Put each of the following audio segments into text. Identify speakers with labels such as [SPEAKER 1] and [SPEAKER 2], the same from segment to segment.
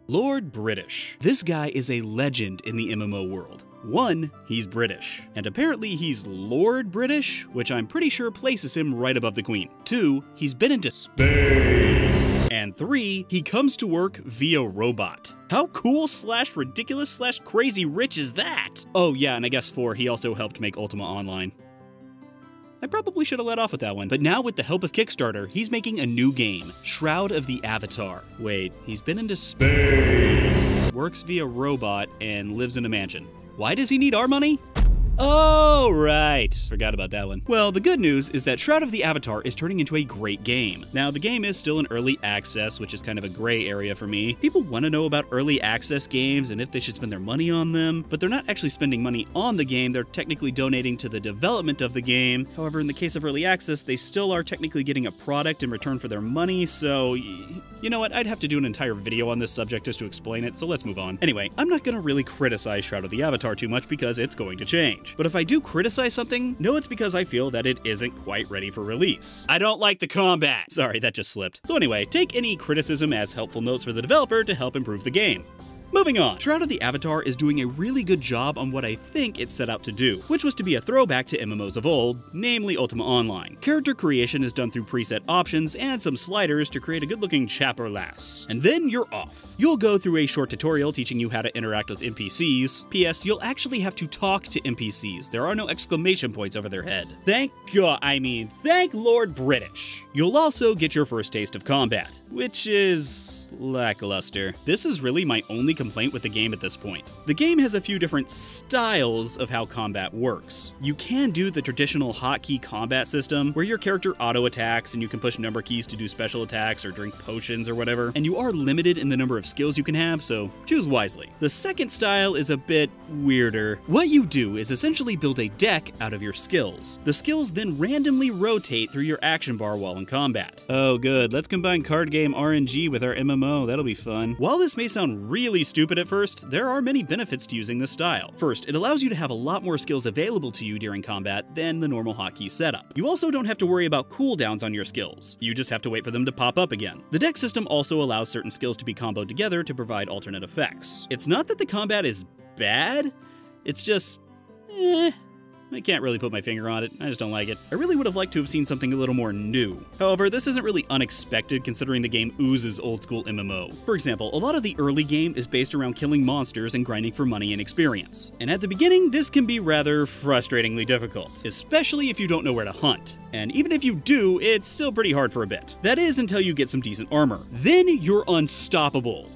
[SPEAKER 1] Lord British. This guy is a legend in the MMO world. 1, he's British, and apparently he's Lord British, which I'm pretty sure places him right above the Queen. 2, he's been into space. And 3, he comes to work via robot. How cool / ridiculous / crazy rich is that? Oh yeah, and I guess 4, he also helped make Ultima Online. I probably should have let off with that one. But now with the help of Kickstarter, he's making a new game, Shroud of the Avatar. Wait, he's been into space, works via robot, and lives in a mansion. Why does he need our money? Oh, right. Forgot about that one. Well, the good news is that Shroud of the Avatar is turning into a great game. Now, the game is still in early access, which is kind of a gray area for me. People want to know about early access games and if they should spend their money on them, but they're not actually spending money on the game. They're technically donating to the development of the game. However, in the case of early access, they still are technically getting a product in return for their money, so you know what? I'd have to do an entire video on this subject just to explain it, so let's move on. Anyway, I'm not going to really criticize Shroud of the Avatar too much because it's going to change. But if I do criticize something, no, it's because I feel that it isn't quite ready for release. I don't like the combat. Sorry, that just slipped. So anyway, take any criticism as helpful notes for the developer to help improve the game. Moving on, Shroud of the Avatar is doing a really good job on what I think it set out to do, which was to be a throwback to MMOs of old, namely Ultima Online. Character creation is done through preset options and some sliders to create a good-looking chapter lass. And then you're off. You'll go through a short tutorial teaching you how to interact with NPCs. P.S. You'll actually have to talk to NPCs. There are no exclamation points over their head. Thank Lord British. You'll also get your first taste of combat, which is lackluster. This is really my only complaint with the game at this point. The game has a few different styles of how combat works. You can do the traditional hotkey combat system where your character auto attacks and you can push number keys to do special attacks or drink potions or whatever, and you are limited in the number of skills you can have, so choose wisely. The second style is a bit weirder. What you do is essentially build a deck out of your skills. The skills then randomly rotate through your action bar while in combat. Oh good, let's combine card game RNG with our MMO, that'll be fun. While this may sound really stupid at first, there are many benefits to using this style. First, it allows you to have a lot more skills available to you during combat than the normal hotkey setup. You also don't have to worry about cooldowns on your skills. You just have to wait for them to pop up again. The deck system also allows certain skills to be comboed together to provide alternate effects. It's not that the combat is bad, it's just, I can't really put my finger on it, I just don't like it. I really would have liked to have seen something a little more new. However, this isn't really unexpected considering the game oozes old school MMO. For example, a lot of the early game is based around killing monsters and grinding for money and experience. And at the beginning, this can be rather frustratingly difficult, especially if you don't know where to hunt. And even if you do, it's still pretty hard for a bit. That is until you get some decent armor. Then you're unstoppable.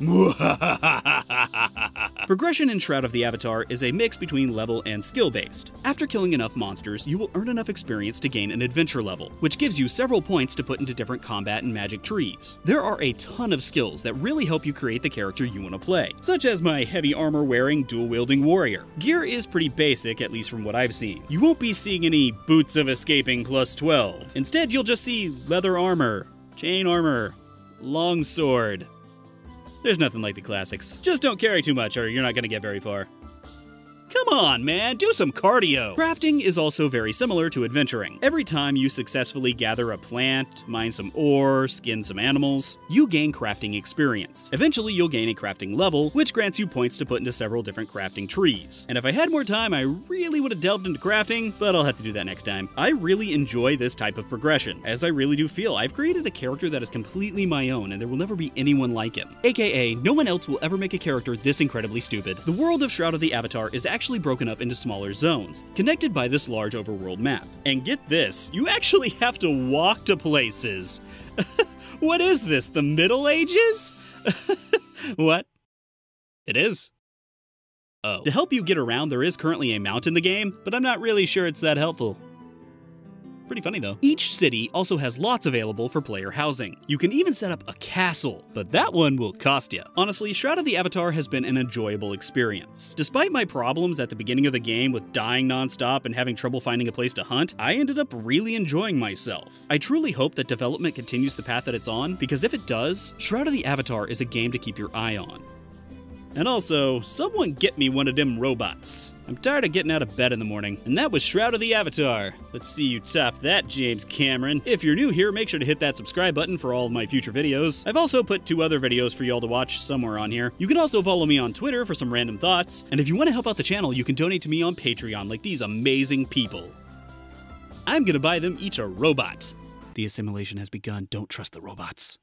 [SPEAKER 1] Progression in Shroud of the Avatar is a mix between level and skill based. After killing enough monsters, you will earn enough experience to gain an adventure level, which gives you several points to put into different combat and magic trees. There are a ton of skills that really help you create the character you want to play, such as my heavy armor wearing, dual wielding warrior. Gear is pretty basic, at least from what I've seen. You won't be seeing any boots of escaping plus 12. Instead, you'll just see leather armor, chain armor, longsword. There's nothing like the classics. Just don't carry too much or you're not gonna get very far. Come on, man, do some cardio! Crafting is also very similar to adventuring. Every time you successfully gather a plant, mine some ore, skin some animals, you gain crafting experience. Eventually, you'll gain a crafting level, which grants you points to put into several different crafting trees. And if I had more time, I really would have delved into crafting, but I'll have to do that next time. I really enjoy this type of progression, as I really do feel I've created a character that is completely my own and there will never be anyone like him. AKA, no one else will ever make a character this incredibly stupid. The world of Shroud of the Avatar is actually broken up into smaller zones, connected by this large overworld map. And get this, you actually have to walk to places. What is this, the Middle Ages? What? It is? Oh. To help you get around, there is currently a mount in the game, but I'm not really sure it's that helpful. Pretty funny though. Each city also has lots available for player housing. You can even set up a castle, but that one will cost you. Honestly, Shroud of the Avatar has been an enjoyable experience. Despite my problems at the beginning of the game with dying nonstop and having trouble finding a place to hunt, I ended up really enjoying myself. I truly hope that development continues the path that it's on, because if it does, Shroud of the Avatar is a game to keep your eye on. And also, someone get me one of them robots. I'm tired of getting out of bed in the morning. And that was Shroud of the Avatar. Let's see you top that, James Cameron. If you're new here, make sure to hit that subscribe button for all of my future videos. I've also put 2 other videos for y'all to watch somewhere on here. You can also follow me on Twitter for some random thoughts. And if you want to help out the channel, you can donate to me on Patreon like these amazing people. I'm gonna buy them each a robot. The assimilation has begun. Don't trust the robots.